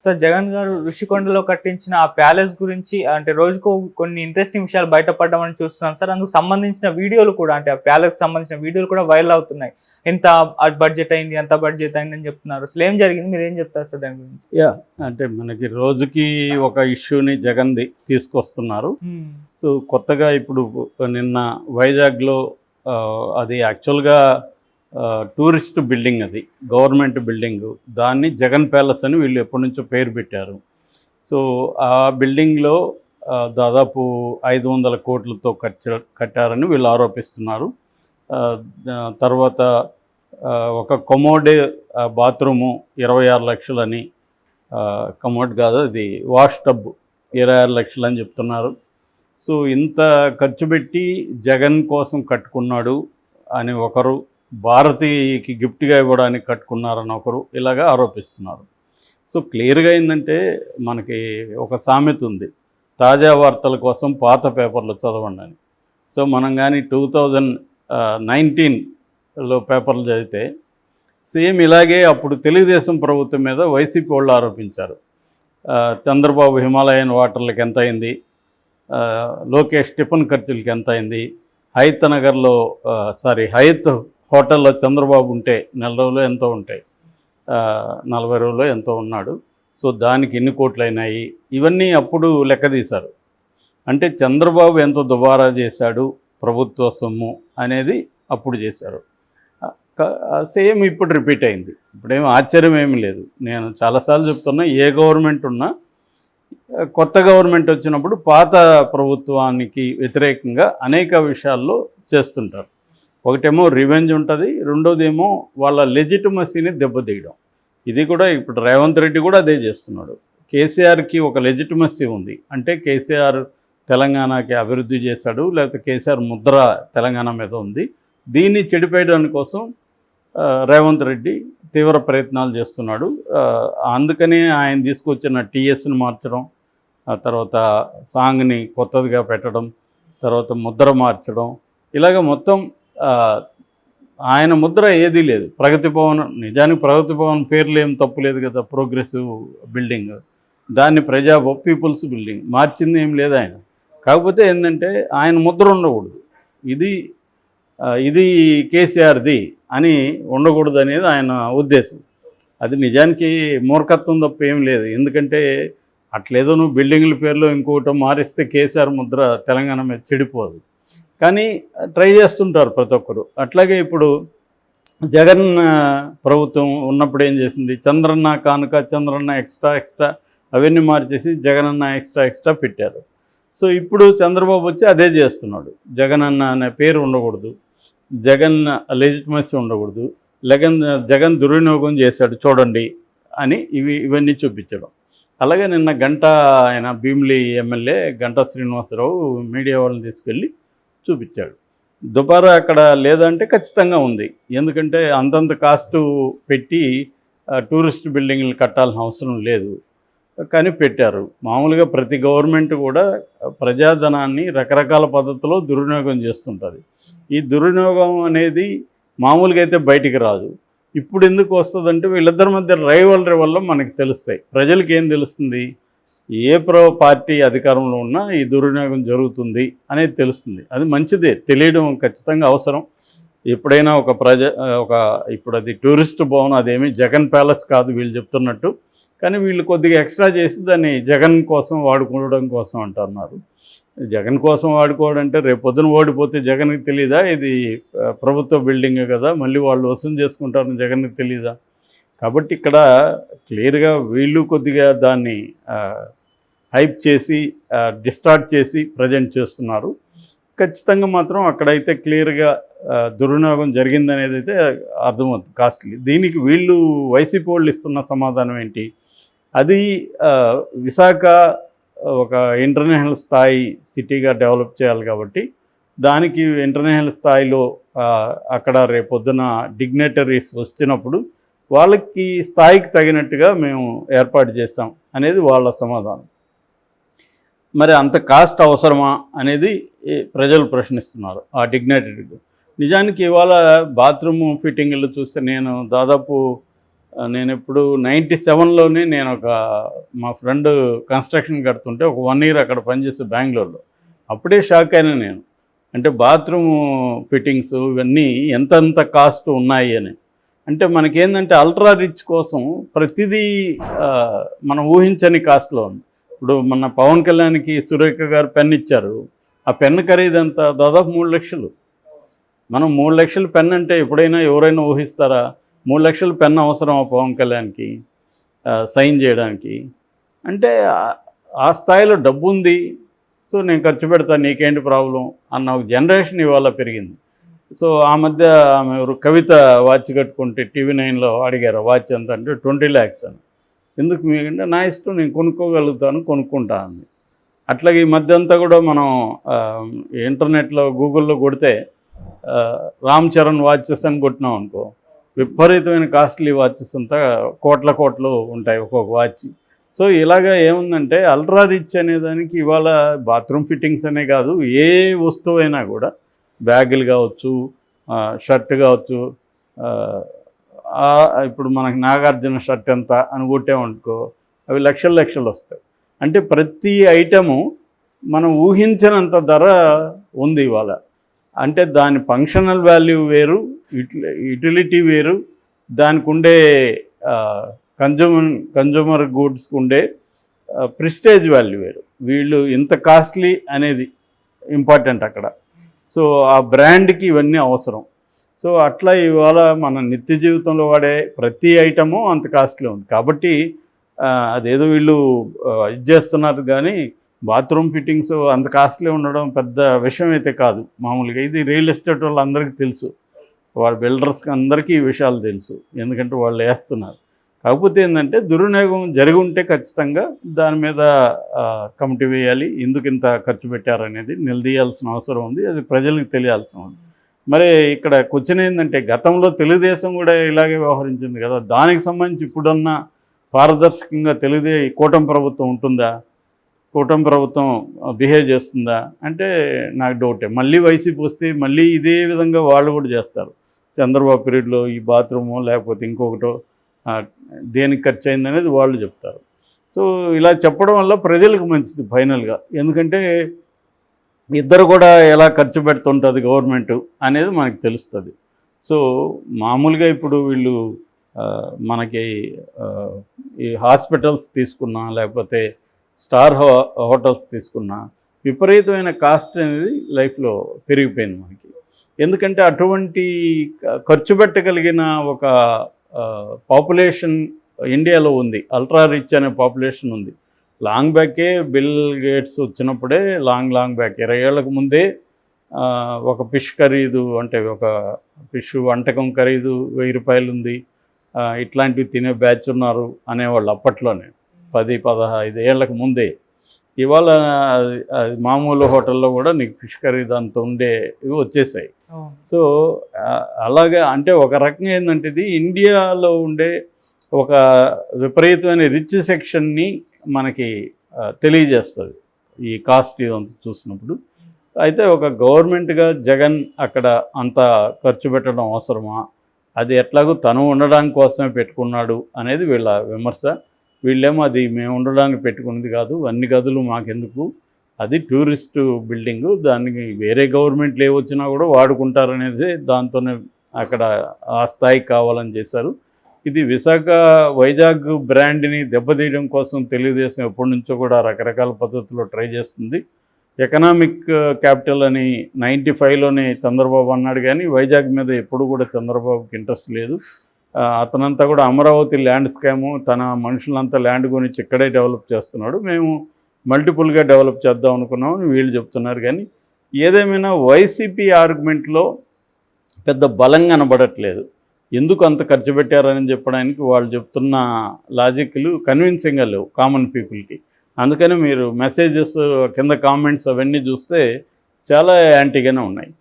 Sir Jagan గారు ఋషికొండలో కట్టించిన ఆ ప్యాలెస్ గురించి అంటే రోజుకు కొన్ని ఇంట్రెస్టింగ్ విషయాలు బయటపడడం చూస్తున్నాం సార్. అందుకు సంబంధించిన వీడియోలు కూడా అంటే ఆ ప్యాలెస్ సంబంధించిన వీడియోలు కూడా వైరల్ అవుతున్నాయి. ఎంత బడ్జెట్ అయింది, ఎంత బడ్జెట్ అయింది అని చెప్తున్నారు. అసలు ఏం జరిగింది, మీరు ఏం చెప్తారు సార్ దాని గురించి? అంటే మనకి రోజుకి ఒక ఇష్యూని జగన్ది తీసుకొస్తున్నారు. సో కొత్తగా ఇప్పుడు నిన్న వైజాగ్లో అది యాక్చువల్గా టూరిస్ట్ బిల్డింగ్, అది గవర్నమెంట్ బిల్డింగ్, దాన్ని జగన్ ప్యాలెస్ అని వీళ్ళు ఎప్పటి నుంచో పేరు పెట్టారు. సో ఆ బిల్డింగ్లో దాదాపు 500 కోట్లతో కట్టారని వీళ్ళు ఆరోపిస్తున్నారు. తర్వాత ఒక కమోడ్ బాత్రూము 26 లక్షలని, కమోడ్ కాదు అది వాష్ టబ్ 26 లక్షలు అని చెప్తున్నారు. సో ఇంత ఖర్చు పెట్టి జగన్ కోసం కట్టుకున్నాడు అని ఒకరు, భారతికి గిఫ్ట్గా ఇవ్వడానికి కట్టుకున్నారని ఒకరు, ఇలాగా ఆరోపిస్తున్నారు. సో క్లియర్గా ఏంటంటే మనకి ఒక సామెత ఉంది, తాజా వార్తల కోసం పాత పేపర్లు చదవండి అని. సో మనం కానీ 2019లో పేపర్లు చదివితే సేమ్ ఇలాగే అప్పుడు తెలుగుదేశం ప్రభుత్వం మీద వైసీపీ వాళ్ళు ఆరోపించారు. చంద్రబాబు హిమాలయన్ వాటర్లకు ఎంత అయింది, లోకేష్ టిఫిన్ ఖర్చులకి ఎంత అయింది, హయత్ నగర్లో హయత్ హోటల్లో చంద్రబాబు ఉంటే నెల రోజులు ఎంతో ఉంటాయి, 40 రోజులు ఎంతో ఉన్నాడు, సో దానికి ఎన్ని కోట్లు అయినాయి, ఇవన్నీ అప్పుడు లెక్క తీశారు. అంటే చంద్రబాబు ఎంత దుబారా చేశాడు ప్రభుత్వ సొమ్ము అనేది అప్పుడు చేశారు. సేమ్ ఇప్పుడు రిపీట్ అయింది. ఇప్పుడేమీ ఆశ్చర్యం ఏమీ లేదు. నేను చాలాసార్లు చెప్తున్నా, ఏ గవర్నమెంట్ ఉన్నా కొత్త గవర్నమెంట్ వచ్చినప్పుడు పాత ప్రభుత్వానికి వ్యతిరేకంగా అనేక విషయాల్లో చేస్తుంటారు. ఒకటేమో రివెంజ్ ఉంటుంది, రెండోదేమో వాళ్ళ లెజిటిమసీని దెబ్బతీయడం. ఇది కూడా ఇప్పుడు రేవంత్ రెడ్డి కూడా అదే చేస్తున్నాడు. కేసీఆర్కి ఒక లెజిటిమసీ ఉంది, అంటే కేసీఆర్ తెలంగాణకి అభివృద్ధి చేశాడు, లేకపోతే కేసీఆర్ ముద్ర తెలంగాణ మీద ఉంది. దీన్ని చెడిపేయడానికి కోసం రేవంత్ రెడ్డి తీవ్ర ప్రయత్నాలు చేస్తున్నాడు. అందుకని ఆయన తీసుకొచ్చిన టీఎస్ని మార్చడం, ఆ తర్వాత సాంగ్ని కొత్తదిగా పెట్టడం, తర్వాత ముద్ర మార్చడం, ఇలాగ మొత్తం ఆయన ముద్ర ఏదీ లేదు. ప్రగతి భవన్, నిజానికి ప్రగతి భవన్ పేర్లు ఏం తప్పు లేదు కదా, ప్రోగ్రెసివ్ బిల్డింగ్, దాన్ని పీపుల్స్ బిల్డింగ్ మార్చింది ఏం లేదు ఆయన. కాకపోతే ఏంటంటే ఆయన ముద్ర ఉండకూడదు, ఇది కేసీఆర్ది అని ఉండకూడదు అనేది ఆయన ఉద్దేశం. అది నిజానికి మూర్ఖత్వం తప్ప ఏం లేదు. ఎందుకంటే అట్లేదో నువ్వు బిల్డింగ్ల పేర్లో ఇంకోటో మారిస్తే కేసీఆర్ ముద్ర తెలంగాణ మీద చెడిపోదు, కానీ ట్రై చేస్తుంటారు ప్రతి ఒక్కరు. అట్లాగే ఇప్పుడు జగన్ ప్రభుత్వం ఉన్నప్పుడు ఏం చేసింది, చంద్రన్న కానుక, చంద్రన్న ఎక్స్ట్రా అవన్నీ మార్చేసి జగనన్న ఎక్స్ట్రా పెట్టారు. సో ఇప్పుడు చంద్రబాబు వచ్చి అదే చేస్తున్నాడు. జగనన్న అనే పేరు ఉండకూడదు, జగన్ లెజిటిమసీ ఉండకూడదు, జగన్ దుర్వినియోగం చేశాడు చూడండి అని ఇవన్నీ చూపించడం. అలాగే నిన్న ఆయన భీమిలి ఎమ్మెల్యే గంటా శ్రీనివాసరావు మీడియా వాళ్ళని తీసుకెళ్ళి చూపించాడు. దుబారా అక్కడ లేదంటే ఖచ్చితంగా ఉంది. ఎందుకంటే అంతంత కాస్టు పెట్టి టూరిస్ట్ బిల్డింగ్లు కట్టాల్సిన అవసరం లేదు, కానీ పెట్టారు. మామూలుగా ప్రతి గవర్నమెంట్ కూడా ప్రజాధనాన్ని రకరకాల పద్ధతిలో దుర్వినియోగం చేస్తుంటుంది. ఈ దుర్వినియోగం అనేది మామూలుగా అయితే బయటికి రాదు. ఇప్పుడు ఎందుకు వస్తుందంటే వీళ్ళిద్దరి మధ్య రైవల్రీ వల్ల మనకి తెలుస్తాయి. ప్రజలకి ఏం తెలుస్తుంది, ఏ పార్టీ అధికారంలో ఉన్నా ఈ దుర్వినియోగం జరుగుతుంది అనేది తెలుస్తుంది. అది మంచిదే, తెలియడం ఖచ్చితంగా అవసరం. ఎప్పుడైనా ఇప్పుడు అది టూరిస్ట్ భవన్, అదేమి జగన్ ప్యాలెస్ కాదు వీళ్ళు చెప్తున్నట్టు, కానీ వీళ్ళు కొద్దిగా ఎక్స్ట్రా చేసి దాన్ని జగన్ కోసం వాడుకోవడం కోసం అంటున్నారు. జగన్ కోసం వాడుకోవడం అంటే రేపు పొద్దున ఓడిపోతే జగన్కి తెలీదా ఇది ప్రభుత్వ బిల్డింగ్ కదా, మళ్ళీ వాళ్ళు వసూలు చేసుకుంటారని జగన్కి తెలీదా? కాబట్టి ఇక్కడ క్లియర్గా వీళ్ళు కొద్దిగా దాన్ని హైప్ చేసి డిస్టార్ట్ చేసి ప్రజెంట్ చేస్తున్నారు. ఖచ్చితంగా మాత్రం అక్కడైతే క్లియర్గా దుర్వినియోగం జరిగిందనేది అయితే అర్థమవుతుంది, కాస్ట్లీ. దీనికి వీళ్ళు వైసీపీ వాళ్ళు ఇస్తున్న సమాధానం ఏంటి, అది విశాఖ ఒక ఇంటర్నేషనల్ స్థాయి సిటీగా డెవలప్ చేయాలి కాబట్టి దానికి ఇంటర్నేషనల్ స్థాయిలో అక్కడ రేపొద్దున డిగ్నేటరీస్ వచ్చినప్పుడు వాళ్ళకి స్థాయికి తగినట్టుగా మేము ఏర్పాటు చేస్తాం అనేది వాళ్ళ సమాధానం. మరి అంత కాస్ట్ అవసరమా అనేది ప్రజలు ప్రశ్నిస్తున్నారు ఆ డిగ్నేటరీకి. నిజానికి ఇవాళ బాత్రూమ్ ఫిట్టింగ్లు చూస్తే నేను దాదాపు నేను ఇప్పుడు 97లోనే నేను మా ఫ్రెండ్ కన్స్ట్రక్షన్ కడుతుంటే ఒక 1 year అక్కడ పనిచేస్తే బెంగళూరులో. అప్పుడే షాక్ అయినా నేను. అంటే బాత్రూమ్ ఫిట్టింగ్స్ ఇవన్నీ ఎంతెంత కాస్ట్ ఉన్నాయి అని. అంటే మనకేందంటే అల్ట్రా రిచ్ కోసం ప్రతిదీ మనం ఊహించని కాస్ట్లో ఉంది. ఇప్పుడు మన పవన్ కళ్యాణ్కి సురేఖ గారు పెన్ ఇచ్చారు. ఆ పెన్ ఖరీదంతా దాదాపు 3 లక్షలు. మనం 3 లక్షల పెన్ అంటే ఎప్పుడైనా ఎవరైనా ఊహిస్తారా? 3 లక్షల పెన్ అవసరమా పవన్ కళ్యాణ్కి సైన్ చేయడానికి? అంటే ఆ స్థాయిలో డబ్బు ఉంది, సో నేను ఖర్చు పెడతాను, నీకేంటి ప్రాబ్లం అన్న ఒక జనరేషన్ ఇవాళ పెరిగింది. సో ఆ మధ్య ఆమె కవిత వాచ్ కట్టుకుంటే TV9లో అడిగారు వాచ్ ఎంత అంటే 20 lakhs అని. ఎందుకు మీకంటే నా ఇష్టం, నేను కొనుక్కోగలుగుతాను, కొనుక్కుంటా అంది. అట్లాగే ఈ మధ్య అంతా కూడా మనం ఇంటర్నెట్లో గూగుల్లో కొడితే రామ్ చరణ్ వాచెస్ అని కొట్టినాం అనుకో, విపరీతమైన కాస్ట్లీ వాచెస్ అంతా కోట్లు ఉంటాయి ఒక్కొక్క వాచ్. సో ఇలాగా ఏముందంటే అల్ట్రా రిచ్ అనేదానికి ఇవాళ బాత్రూమ్ ఫిట్టింగ్స్ అనే కాదు, ఏ వస్తువు అయినా కూడా బ్యాగులు కావచ్చు, షర్ట్ కావచ్చు, ఇప్పుడు మనకి నాగార్జున షర్ట్ ఎంత అని కొట్టామనుకో అవి లక్షలు వస్తాయి. అంటే ప్రతి ఐటము మనం ఊహించినంత ధర ఉంది ఇవాళ. అంటే దాని ఫంక్షనల్ వాల్యూ వేరు, యూటిలిటీ వేరు, దానికి ఉండే కన్జ్యూమర్ గూడ్స్కి ఉండే ప్రిస్టేజ్ వాల్యూ వేరు. వీళ్ళు ఇంత కాస్ట్లీ అనేది ఇంపార్టెంట్ అక్కడ. సో ఆ బ్రాండ్కి ఇవన్నీ అవసరం. సో అట్లా ఇవాళ మన నిత్య జీవితంలో వాడే ప్రతి ఐటము అంత కాస్ట్లీ ఉంది. కాబట్టి అదేదో వీళ్ళు ఇది చేస్తున్నారు, కానీ బాత్రూమ్ ఫిట్టింగ్స్ అంత కాస్ట్లీ ఉండడం పెద్ద విషయం అయితే కాదు. మామూలుగా ఇది రియల్ ఎస్టేట్ వాళ్ళందరికీ తెలుసు, వాళ్ళ బిల్డర్స్కి అందరికీ ఈ విషయాలు తెలుసు, ఎందుకంటే వాళ్ళు వేస్తున్నారు. కాకపోతే ఏంటంటే దుర్వినియోగం జరిగి ఉంటే ఖచ్చితంగా దాని మీద కమిటీ వేయాలి, ఎందుకు ఇంత ఖర్చు పెట్టారనేది నిలదీయాల్సిన అవసరం ఉంది, అది ప్రజలకు తెలియాల్సిన ఉంది. మరి ఇక్కడ క్వశ్చన్ ఏంటంటే గతంలో తెలుగుదేశం కూడా ఇలాగే వ్యవహరించింది కదా, దానికి సంబంధించి ఇప్పుడున్న పారదర్శకంగా కూటమి ప్రభుత్వం ఉంటుందా, కూటమి ప్రభుత్వం బిహేవ్ చేస్తుందా అంటే నాకు డౌటే. మళ్ళీ వైసీపీ వస్తే మళ్ళీ ఇదే విధంగా వాళ్ళు కూడా చేస్తారు. చంద్రబాబు పీరియడ్లో ఈ బాత్రూమో లేకపోతే ఇంకొకటో దేనికి ఖర్చు అయింది అనేది వాళ్ళు చెప్తారు. సో ఇలా చెప్పడం వల్ల ప్రజలకు మంచిది ఫైనల్గా, ఎందుకంటే ఇద్దరు కూడా ఎలా ఖర్చు పెడుతుంటుంది గవర్నమెంట్ అనేది మనకు తెలుస్తుంది. సో మామూలుగా ఇప్పుడు వీళ్ళు మనకి ఈ హాస్పిటల్స్ తీసుకున్నా లేకపోతే స్టార్ హోటల్స్ తీసుకున్నా విపరీతమైన కాస్ట్ అనేది లైఫ్లో పెరిగిపోయింది మనకి. ఎందుకంటే అటువంటి ఖర్చు పెట్టగలిగిన ఒక పాపులేషన్ ఇండియాలో ఉంది, అల్ట్రా రిచ్ అనే పాపులేషన్ ఉంది. లాంగ్ బ్యాకే బిల్ గేట్స్ వచ్చినప్పుడే లాంగ్ బ్యాక్ 20 ఏళ్ళకు ముందే ఒక ఫిష్ ఖరీదు, అంటే ఒక ఫిష్ వంటకం ఖరీదు 1000 రూపాయలు ఉంది, ఇట్లాంటివి తినే బ్యాచ్ ఉన్నారు అనేవాళ్ళు అప్పట్లోనే 10-15 ఏళ్ళకు ముందే. ఇవాళ అది మామూలు హోటల్లో కూడా నీకు ఫిష్ ఖరీదు అంత ఉండేవి వచ్చేసాయి. సో అలాగే అంటే ఒక రకంగా ఏంటంటే ఇది ఇండియాలో ఉండే ఒక విపరీతమైన రిచ్ సెక్షన్ని మనకి తెలియజేస్తుంది ఈ కాస్ట్ ఇదంతా చూసినప్పుడు. అయితే ఒక గవర్నమెంట్గా జగన్ అక్కడ అంత ఖర్చు పెట్టడం అవసరమా, అది ఎట్లాగో తను ఉండడానికి కోసమే పెట్టుకున్నాడు అనేది వీళ్ళ విమర్శ. వీళ్ళేమో అది మేము ఉండడానికి పెట్టుకున్నది కాదు, అన్ని గదులు మాకెందుకు, అది టూరిస్టు బిల్డింగు, దానికి వేరే గవర్నమెంట్లు ఏ వచ్చినా కూడా వాడుకుంటారనేది దాంతోనే అక్కడ ఆ స్థాయికి కావాలని చేశారు. ఇది వైజాగ్ బ్రాండ్ని దెబ్బతీయడం కోసం తెలుగుదేశం ఎప్పటి నుంచో కూడా రకరకాల పద్ధతుల్లో ట్రై చేస్తుంది. ఎకనామిక్ క్యాపిటల్ అని 95లోనే చంద్రబాబు అన్నాడు, కానీ వైజాగ్ మీద ఎప్పుడు కూడా చంద్రబాబుకి ఇంట్రెస్ట్ లేదు. అతనంతా కూడా అమరావతి ల్యాండ్ స్కాము, తన మనుషులంతా ల్యాండ్ గురించి ఇక్కడే డెవలప్ చేస్తున్నాడు, మేము మల్టిపుల్గా డెవలప్ చేద్దాం అనుకున్నామని వీళ్ళు చెప్తున్నారు. కానీ ఏదేమైనా వైసీపీ ఆర్గ్యుమెంట్లో పెద్ద బలం కనబడట్లేదు. ఎందుకు అంత ఖర్చు పెట్టారని చెప్పడానికి వాళ్ళు చెప్తున్న లాజిక్లు కన్విన్సింగ్గా లేవు కామన్ పీపుల్కి. అందుకని మీరు మెసేజెస్ కింద కామెంట్స్ అవన్నీ చూస్తే చాలా యాంటీగానే ఉన్నాయి.